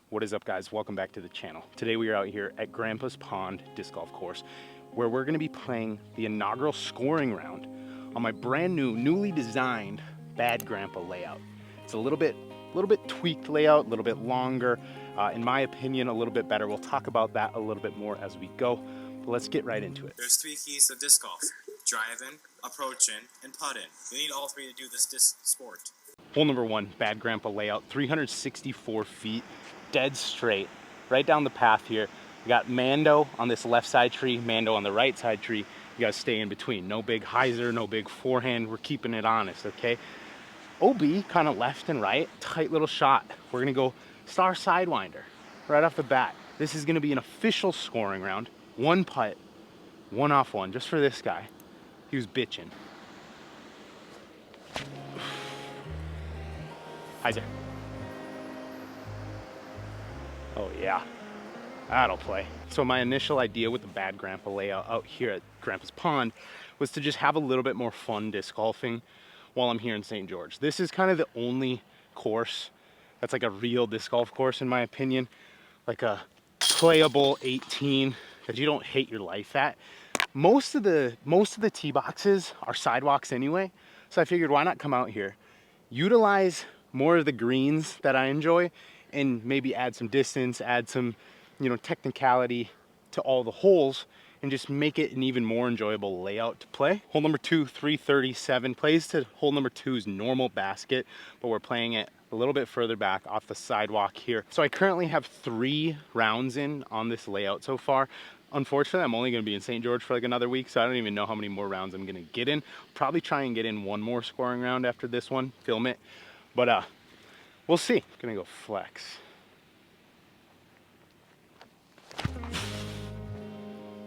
What is up, guys? Welcome back to the channel. Today we are out here at Grandpa's Pond Disc Golf Course, where we're going to be playing the inaugural scoring round on my brand new, newly designed Bad Grandpa layout. It's a little bit tweaked layout, a little bit longer. In my opinion, a little bit better. We'll talk about that a little bit more as we go. But let's get right into it. There's 3 keys of disc golf: driving, approaching, and putting. You need all 3 to do this disc sport. Hole number 1, Bad Grandpa layout, 364 feet, dead straight, right down the path here. We got Mando on this left side tree, Mando on the right side tree. You gotta stay in between. No big hyzer, no big forehand. We're keeping it honest, okay? OB, kind of left and right, tight little shot. We're gonna go star sidewinder right off the bat. This is gonna be an official scoring round. 1 putt, 1 off 1, just for this guy. He was bitching. Hyzer. Oh yeah, that'll play. So my initial idea with the Bad Grandpa layout out here at Grandpa's Pond was to just have a little bit more fun disc golfing while I'm here in St. George. This is kind of the only course that's like a real disc golf course, in my opinion, like a playable 18 that you don't hate your life at. Most of the tee boxes are sidewalks anyway, so I figured why not come out here, utilize more of the greens that I enjoy, and maybe add some distance, add some, technicality to all the holes, and just make it an even more enjoyable layout to play. Hole number 2, 337, plays to hole number 2's normal basket, but we're playing it a little bit further back off the sidewalk here. So I currently have 3 rounds in on this layout so far. Unfortunately, I'm only gonna be in St. George for like another week, so I don't even know how many more rounds I'm gonna get in. Probably try and get in 1 more scoring round after this one, film it. But we'll see. Gonna go flex.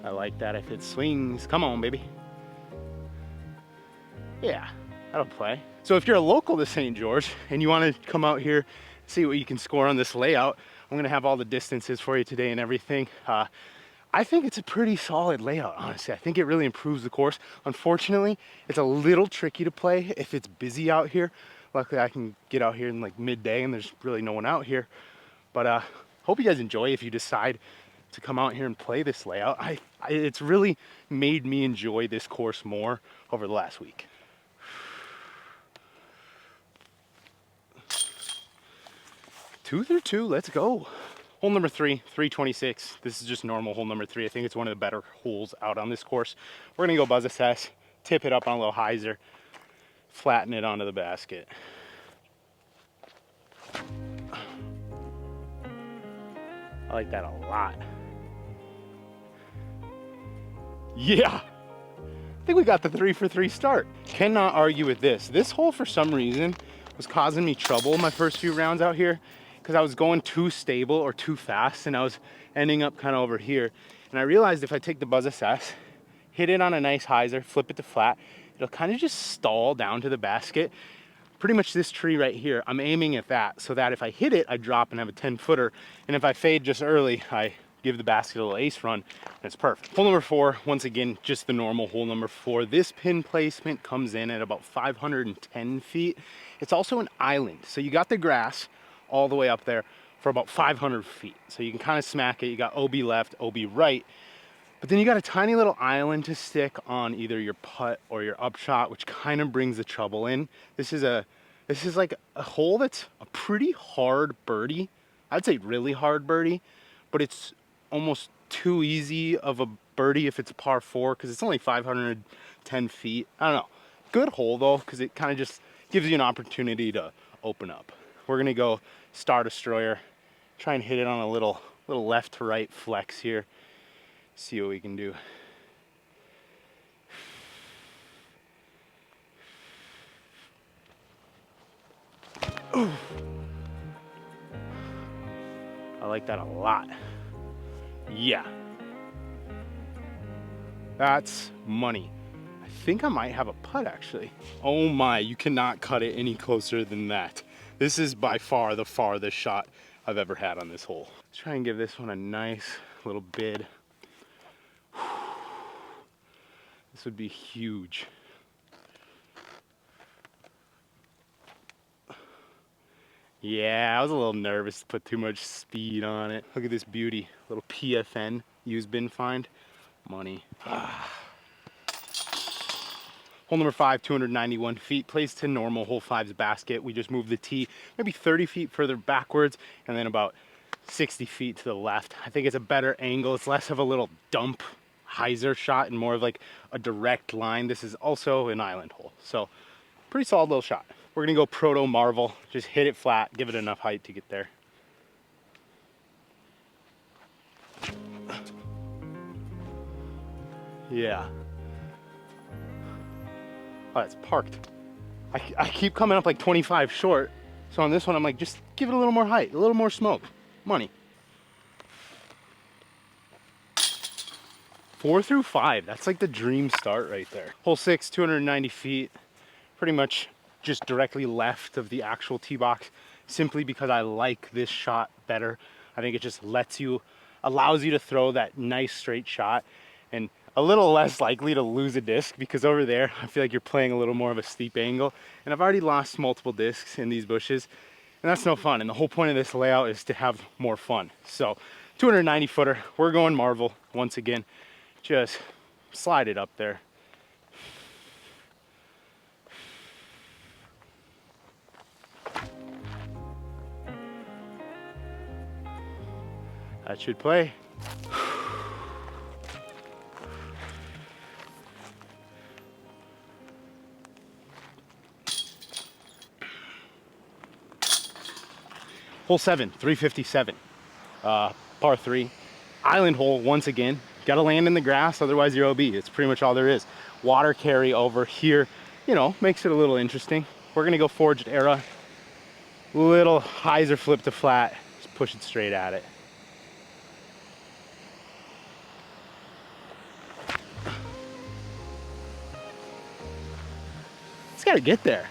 I like that if it swings. Come on, baby. Yeah, that'll play. So if you're a local to St. George and you want to come out here, see what you can score on this layout, I'm gonna have all the distances for you today and everything. I think it's a pretty solid layout, honestly. I think it really improves the course. Unfortunately, it's a little tricky to play if it's busy out here. Luckily, I can get out here in like midday and there's really no one out here. But hope you guys enjoy if you decide to come out here and play this layout. It's really made me enjoy this course more over the last week. Two through 2, let's go. Hole number 3, 326. This is just normal hole number 3. I think it's one of the better holes out on this course. We're gonna go buzz assess, tip it up on a little hyzer, flatten it onto the basket. I like that a lot. Yeah, I think we got the 3 for 3 start. Cannot argue with this. This hole, for some reason, was causing me trouble my first few rounds out here because I was going too stable or too fast, and I was ending up kind of over here. And I realized if I take the buzz assess, hit it on a nice hyzer, flip it to flat, it'll kind of just stall down to the basket. Pretty much this tree right here, I'm aiming at that so that if I hit it, I drop and have a 10-footer. And if I fade just early, I give the basket a little ace run, and it's perfect. Hole number 4, once again, just the normal hole number 4. This pin placement comes in at about 510 feet. It's also an island, so you got the grass all the way up there for about 500 feet. So you can kind of smack it. You got OB left, OB right, but then you got a tiny little island to stick on either your putt or your upshot, which kind of brings the trouble in. This is like a hole that's a pretty hard birdie. I'd say really hard birdie, but it's almost too easy of a birdie if it's a par 4 because it's only 510 feet. I don't know. Good hole though, because it kind of just gives you an opportunity to open up. We're gonna go Star Destroyer, try and hit it on a little left to right flex here. See what we can do. Ooh. I like that a lot. Yeah. That's money. I think I might have a putt actually. Oh my, you cannot cut it any closer than that. This is by far the farthest shot I've ever had on this hole. Let's try and give this one a nice little bid. This would be huge. Yeah, I was a little nervous to put too much speed on it. Look at this beauty. Little PFN, use bin find. Money. Hole number 5, 291 feet, plays to normal hole 5's basket. We just moved the tee maybe 30 feet further backwards and then about 60 feet to the left. I think it's a better angle. It's less of a little dump hyzer shot and more of like a direct line. This is also an island hole, so pretty solid little shot. We're gonna go proto marvel, just hit it flat, give it enough height to get there. Yeah. Oh, it's parked. I keep coming up like 25 short. So on this one, I'm like, just give it a little more height, a little more smoke. Money. 4 through 5, that's like the dream start right there. Hole 6, 290 feet, pretty much just directly left of the actual tee box, simply because I like this shot better. I think it just allows you to throw that nice straight shot and a little less likely to lose a disc, because over there, I feel like you're playing a little more of a steep angle. And I've already lost multiple discs in these bushes, and that's no fun. And the whole point of this layout is to have more fun. So 290 footer, we're going marvel once again. Just slide it up there. That should play. Hole 7, 357, par 3. Island hole once again. Gotta land in the grass, otherwise you're OB. It's pretty much all there is. Water carry over here, you know, makes it a little interesting. We're gonna go forged era. Little hyzer flip to flat, just push it straight at it. Just gotta get there.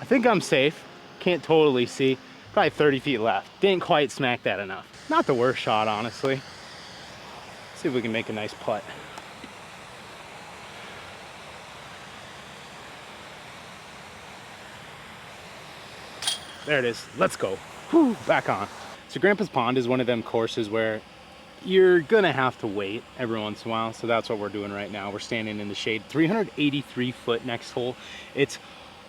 I think I'm safe. Can't totally see. Probably 30 feet left. Didn't quite smack that enough. Not the worst shot, honestly. Let's see if we can make a nice putt. There it is. Let's go. Whew, back on. So Grandpa's Pond is one of them courses where you're gonna have to wait every once in a while. So that's what we're doing right now. We're standing in the shade. 383 foot next hole. It's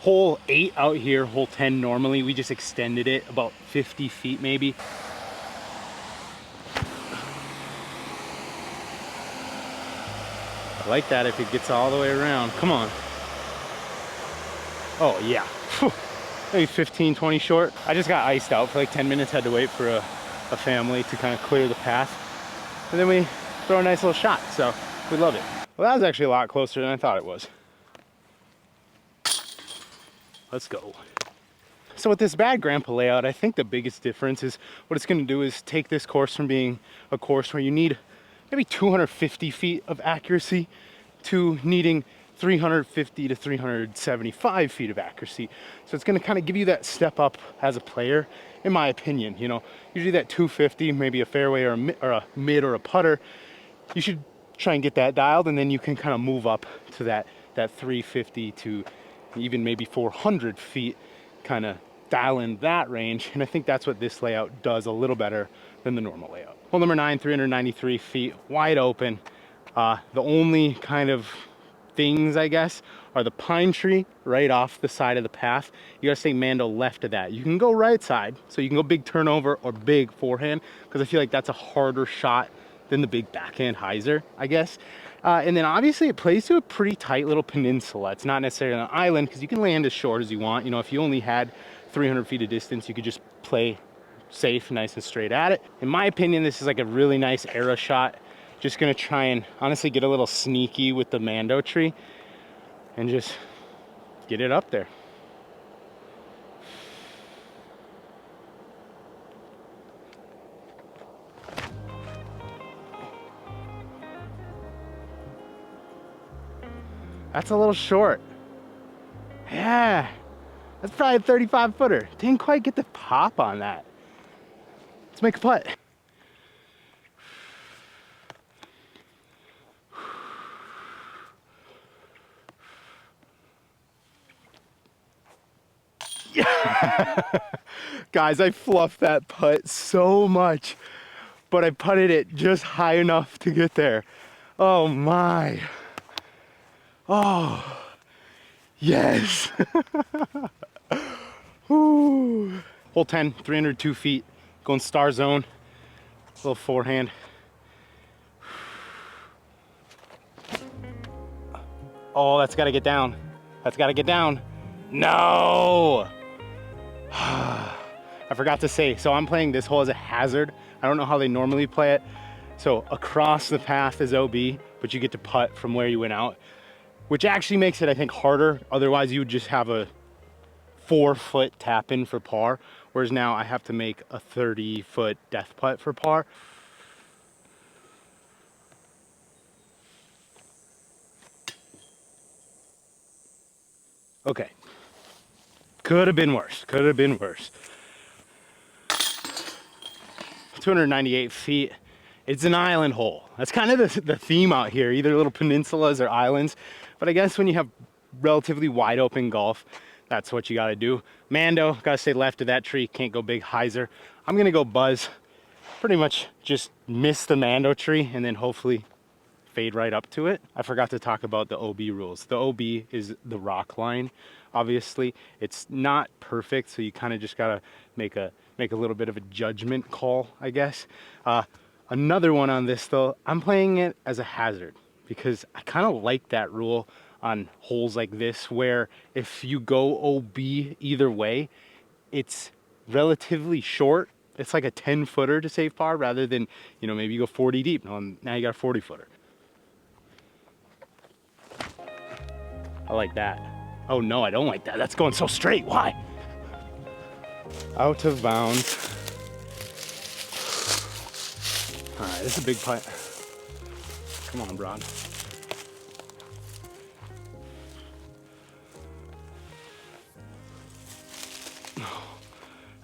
hole 8 out here, hole 10 normally. We just extended it about 50 feet maybe. I like that if it gets all the way around. Come on. Oh yeah. Whew. Maybe 15, 20 short. I just got iced out for like 10 minutes. Had to wait for a family to kind of clear the path. And then we throw a nice little shot. So we love it. Well, that was actually a lot closer than I thought it was. Let's go. So with this bad grandpa layout, I think the biggest difference is what it's going to do is take this course from being a course where you need maybe 250 feet of accuracy to needing 350 to 375 feet of accuracy. So it's going to kind of give you that step up as a player, in my opinion. You know, usually that 250, maybe a fairway or a mid or a putter, you should try and get that dialed, and then you can kind of move up to that 350 to even maybe 400 feet, kind of dial in that range. And I think that's what this layout does a little better than the normal layout. Hole number 9, 393 feet, wide open. The only kind of things, I guess, are the pine tree right off the side of the path. You gotta stay Mando left of that. You can go right side, so you can go big turnover or big forehand, because I feel like that's a harder shot than the big backhand hyzer, I guess. And then obviously it plays to a pretty tight little peninsula. It's not necessarily an island, because you can land as short as you want. You know, if you only had 300 feet of distance, you could just play safe, nice and straight at it. In my opinion, this is like a really nice era shot. Just gonna try and honestly get a little sneaky with the Mando tree and just get it up there. That's a little short. Yeah, that's probably a 35 footer. Didn't quite get the pop on that. Let's make a putt. Guys, I fluffed that putt so much, but I putted it just high enough to get there. Oh my. Oh, yes. Woo. Hole 10, 302 feet, going star zone, little forehand. Oh, that's gotta get down. That's gotta get down. No! I forgot to say, so I'm playing this hole as a hazard. I don't know how they normally play it. So across the path is OB, but you get to putt from where you went out, which actually makes it, I think, harder. Otherwise, you would just have a 4-foot tap in for par, whereas now I have to make a 30-foot death putt for par. Okay. Could have been worse. Could have been worse. 298 feet. It's an island hole. That's kind of the theme out here, either little peninsulas or islands. But I guess when you have relatively wide open golf, that's what you got to do. Mando, got to stay left of that tree. Can't go big hyzer. I'm going to go buzz. Pretty much just miss the Mando tree and then hopefully fade right up to it. I forgot to talk about the OB rules. The OB is the rock line. Obviously, it's not perfect, so you kind of just gotta make a little bit of a judgment call, I guess. Another one on this though, I'm playing it as a hazard because I kind of like that rule on holes like this, where if you go OB either way, it's relatively short. It's like a 10-footer to save par rather than, you know, maybe you go 40 deep. Now you got a 40-footer. I like that. Oh no, I don't like that. That's going so straight. Why? Out of bounds. All right, this is a big putt. Come on, Broad.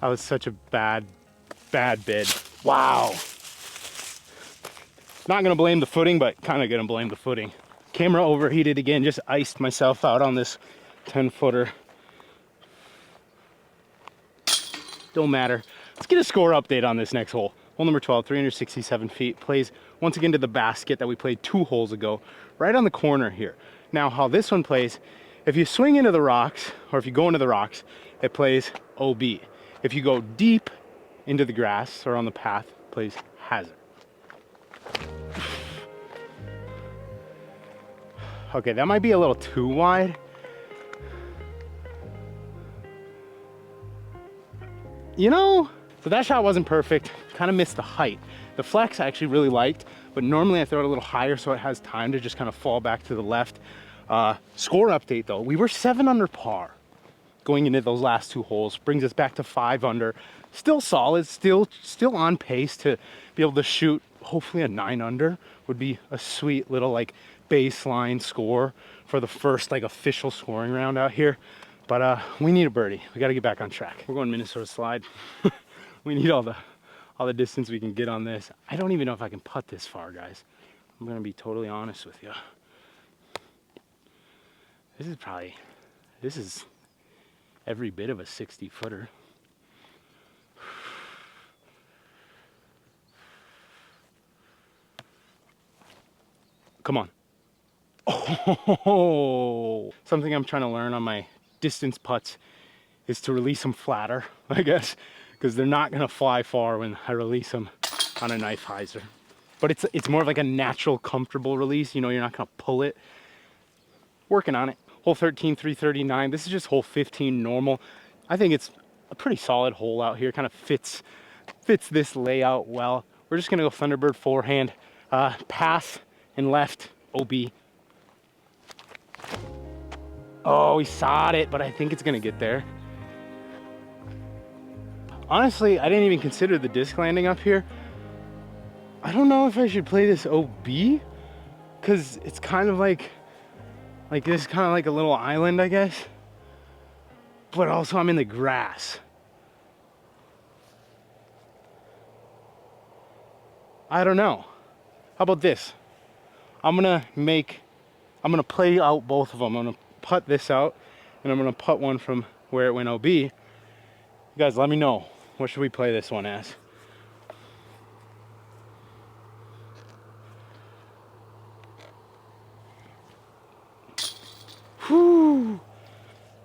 That was such a bad bid. Wow. Not gonna blame the footing, but kind of gonna blame the footing. Camera overheated again, just iced myself out on this 10-footer. Don't matter. Let's get a score update on this next hole. Hole number 12, 367 feet, plays once again to the basket that we played 2 holes ago, right on the corner here. Now, how this one plays, if you swing into the rocks, or if you go into the rocks, it plays OB. If you go deep into the grass or on the path, it plays hazard. Okay, that might be a little too wide. You know, so that shot wasn't perfect. Kind of missed the height. The flex I actually really liked, but normally I throw it a little higher so it has time to just kind of fall back to the left. Score update though, we were 7 under par going into those last 2 holes. Brings us back to 5 under. Still solid, still on pace to be able to shoot hopefully a 9 under. Would be a sweet little like baseline score for the first like official scoring round out here. But we need a birdie. We got to get back on track. We're going Minnesota slide. We need all the distance we can get on this. I don't even know if I can putt this far, guys. I'm gonna be totally honest with you. This is every bit of a 60-footer. Come on. Oh, something I'm trying to learn on my distance putts is to release them flatter, I guess, because they're not gonna fly far when I release them on a knife hyzer. But it's more of like a natural, comfortable release. You know, you're not gonna pull it. Working on it. Hole 13, 339. This is just hole 15 normal. I think it's a pretty solid hole out here. Kind of fits this layout well. We're just gonna go Thunderbird forehand, path and left OB. Oh, he sawed it, but I think it's gonna get there. Honestly, I didn't even consider the disc landing up here. I don't know if I should play this OB, because it's kind of like this is kind of like a little island, I guess. But also I'm in the grass. I don't know. How about this? I'm gonna play out both of them. I'm gonna putt this out, and I'm gonna putt one from where it went OB, You guys, let me know. What should we play this one as? Whew.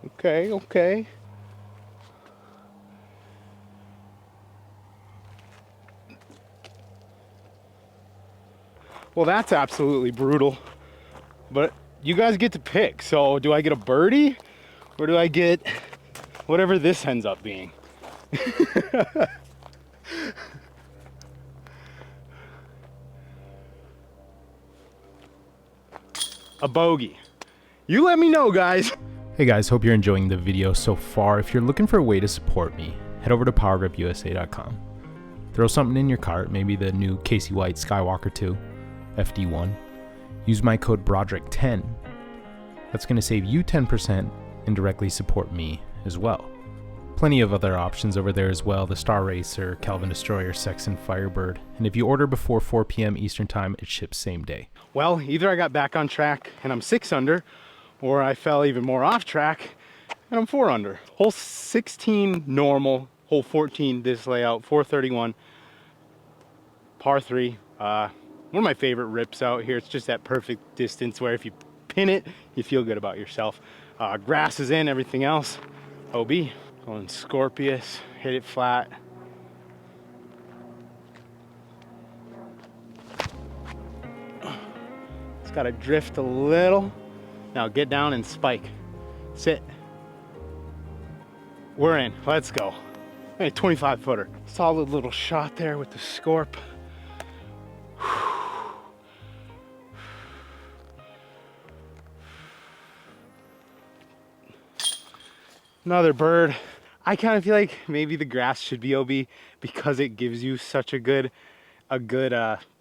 Okay, okay. Well, that's absolutely brutal. But you guys get to pick. So do I get a birdie or do I get whatever this ends up being? A bogey. You let me know, guys. Hey guys, hope you're enjoying the video so far. If you're looking for a way to support me, head over to powergripusa.com. Throw something in your cart, maybe the new Casey White Skywalker 2 FD1. Use my code Broderick10. That's going to save you 10% and directly support me as well. Plenty of other options over there as well, the Star Racer, Calvin Destroyer, Sexton Firebird, and if you order before 4 p.m. Eastern Time, it ships same day. Well, either I got back on track and I'm 6 under, or I fell even more off track and I'm 4 under. Hole 16 normal, hole 14 this layout, 431, par 3. One of my favorite rips out here. It's just that perfect distance where if you pin it, you feel good about yourself. Grass is in, everything else. OB, going Scorpius, hit it flat. It's got to drift a little. Now get down and spike. Sit. We're in, let's go. Hey, 25 footer. Solid little shot there with the Scorp. Another bird. I kind of feel like maybe the grass should be OB because it gives you such a good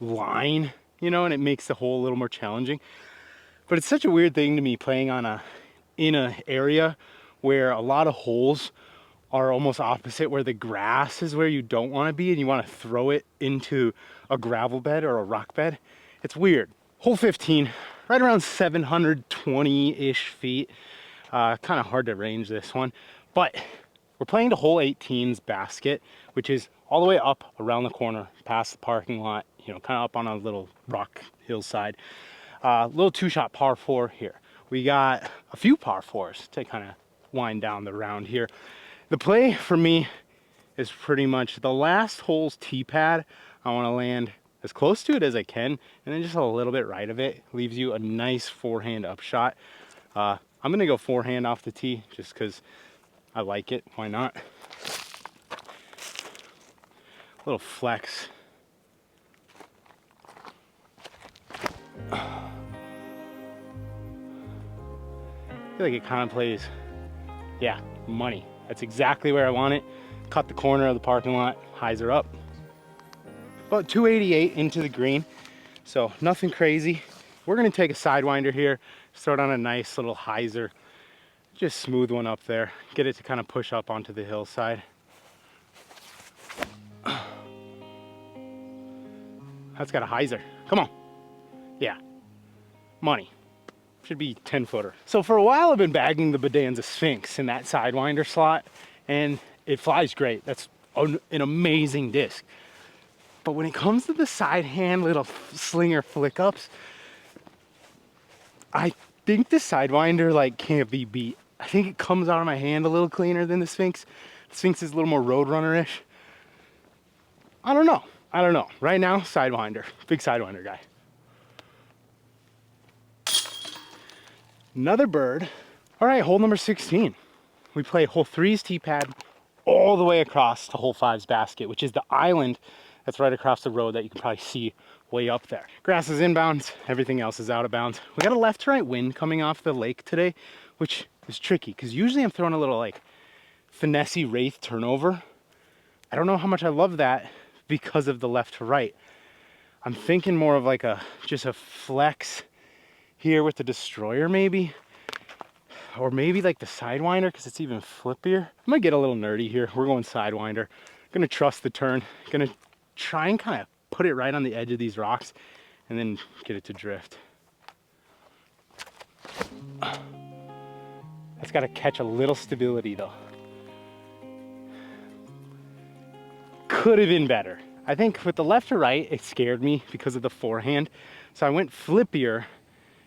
line, you know, and it makes the hole a little more challenging. But it's such a weird thing to me playing in an area where a lot of holes are almost opposite, where the grass is where you don't want to be and you want to throw it into a gravel bed or a rock bed. It's weird. Hole 15, right around 720-ish feet. Kind of hard to range this one, but we're playing the hole 18's basket, which is all the way up around the corner past the parking lot, you know, kind of up on a little rock hillside. Little 2-shot par 4 here. We got a few par 4s to kind of wind down the round here. The play for me is pretty much the last hole's tee pad. I want to land as close to it as I can, and then just a little bit right of it leaves you a nice forehand upshot. I'm gonna go forehand off the tee just because I like it. Why not? A little flex. I feel like it kind of plays, yeah, money. That's exactly where I want it. Cut the corner of the parking lot, highs are up. About 288 into the green, so nothing crazy. We're gonna take a sidewinder here, start on a nice little hyzer, just smooth one up there, get it to kind of push up onto the hillside. That's got a hyzer, come on. Yeah, money. Should be 10 footer. So for a while I've been bagging the Bonanza Sphinx in that sidewinder slot, and it flies great. That's an amazing disc. But when it comes to the side hand little slinger flick ups, I think the sidewinder like can't be beat. I think it comes out of my hand a little cleaner than the Sphinx. The Sphinx is a little more roadrunner-ish. I don't know. Right now, sidewinder. Big sidewinder guy. Another bird. All right, hole number 16. We play hole 3's tee pad all the way across to hole 5's basket, which is the island that's right across the road that you can probably see way up there. Grass is inbounds, everything else is out of bounds. We got a left to right wind coming off the lake today, which is tricky because usually I'm throwing a little like finessey wraith turnover. I don't know how much I love that because of the left to right. I'm thinking more of like just a flex here with the destroyer maybe, or maybe like the sidewinder because it's even flippier. I'm gonna get a little nerdy here. We're going sidewinder. Gonna trust the turn. Gonna try and kind of put it right on the edge of these rocks and then get it to drift. That's got to catch a little stability though. could have been better. I think with the left to right, it scared me because of the forehand. So I went flippier,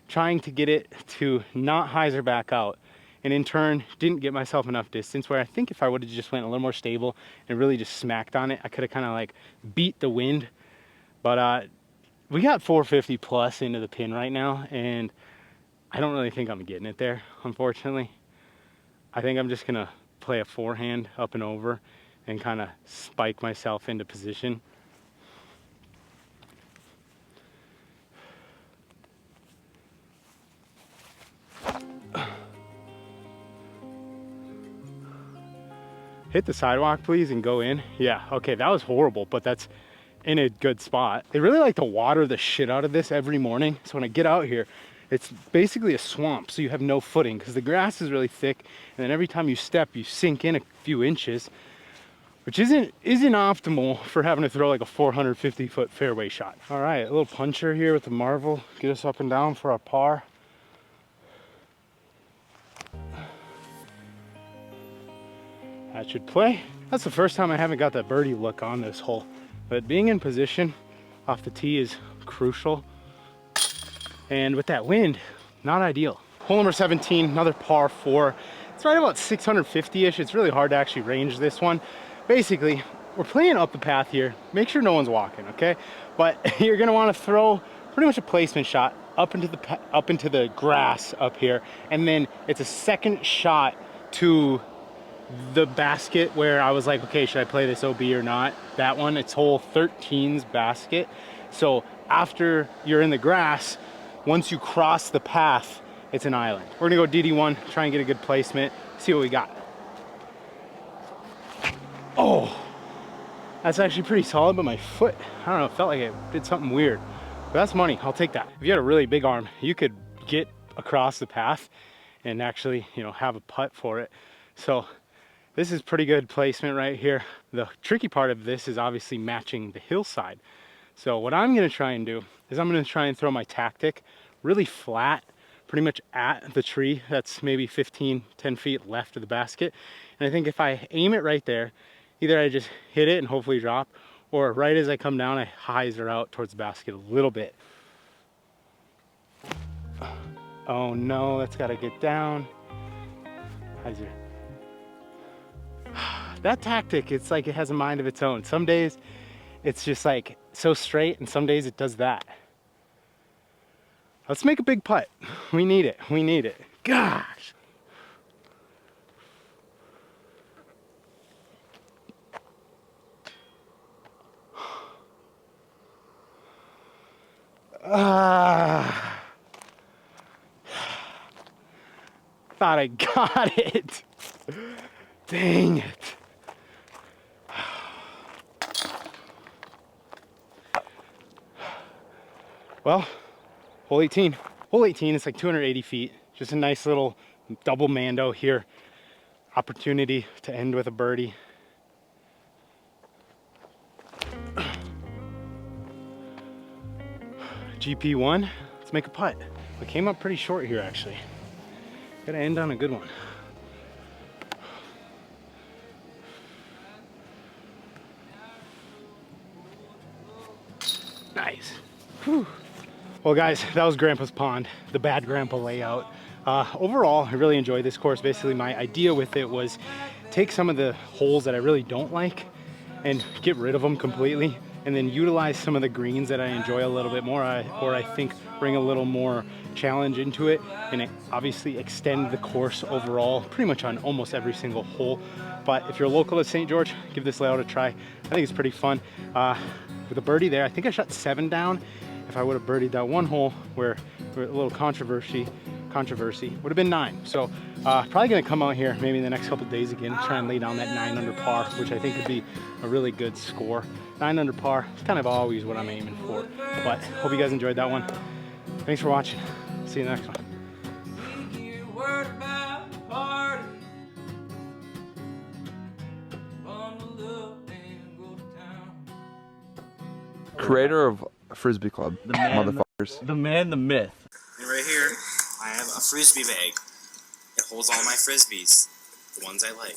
trying to get it to not hyzer back out. And in turn, didn't get myself enough distance where I think if I would have just went a little more stable and really just smacked on it, I could have kind of like beat the wind. But we got 450 plus into the pin right now, and I don't really think I'm getting it there, unfortunately. I think I'm just gonna play a forehand up and over and kind of spike myself into position. Hit the sidewalk, please, and go in. Yeah, okay, that was horrible, but that's in a good spot. They really like to water the shit out of this every morning. So when I get out here, it's basically a swamp, so you have no footing because the grass is really thick, and then every time you step, you sink in a few inches, which isn't optimal for having to throw like a 450-foot fairway shot. All right, a little puncher here with the marble, get us up and down for our par. That should play. That's the first time I haven't got that birdie look on this hole, but being in position off the tee is crucial. And with that wind, not ideal. Hole number 17, another par 4. It's right about 650-ish. It's really hard to actually range this one. Basically, we're playing up the path here. Make sure no one's walking, okay? But you're gonna wanna throw pretty much a placement shot up into the grass up here, and then it's a second shot to the basket where I was like, okay, should I play this OB or not? That one, it's hole 13's basket. So after you're in the grass, once you cross the path, it's an island. We're gonna go DD1, try and get a good placement, see what we got. Oh, that's actually pretty solid, but my foot, I don't know, it felt like it did something weird. But that's money, I'll take that. If you had a really big arm, you could get across the path and actually, you know, have a putt for it. So this is pretty good placement right here. The tricky part of this is obviously matching the hillside. So what I'm gonna try and do is I'm gonna try and throw my tactic really flat, pretty much at the tree that's maybe 10 feet left of the basket. And I think if I aim it right there, either I just hit it and hopefully drop, or right as I come down, I hyzer out towards the basket a little bit. Oh no, that's gotta get down. Hyzer. That tactic, it's like it has a mind of its own. Some days it's just like so straight, and some days it does that. Let's make a big putt. We need it, we need it. Gosh. Thought I got it. Dang it. Well, hole 18. Hole 18 is like 280 feet. Just a nice little double mando here. Opportunity to end with a birdie. GP1, let's make a putt. We came up pretty short here actually. Gotta end on a good one. Nice. Whew. Well guys, that was Grandpa's Pond, the bad grandpa layout. Overall, I really enjoyed this course. Basically, my idea with it was take some of the holes that I really don't like and get rid of them completely, and then utilize some of the greens that I enjoy a little bit more, or I think bring a little more challenge into it, and obviously extend the course overall pretty much on almost every single hole. But if you're local to St. George, give this layout a try. I think it's pretty fun. With a birdie there, I think I shot 7 down. If I would have birdied that one hole where a little controversy would have been 9. So probably gonna come out here maybe in the next couple days again, try and lay down that 9 under par, which I think would be a really good score. 9 under par, it's kind of always what I'm aiming for. But hope you guys enjoyed that one. Thanks for watching. See you in the next one. Creator of Frisbee Club, motherfuckers. The man, the myth. And right here, I have a frisbee bag. It holds all my frisbees, the ones I like.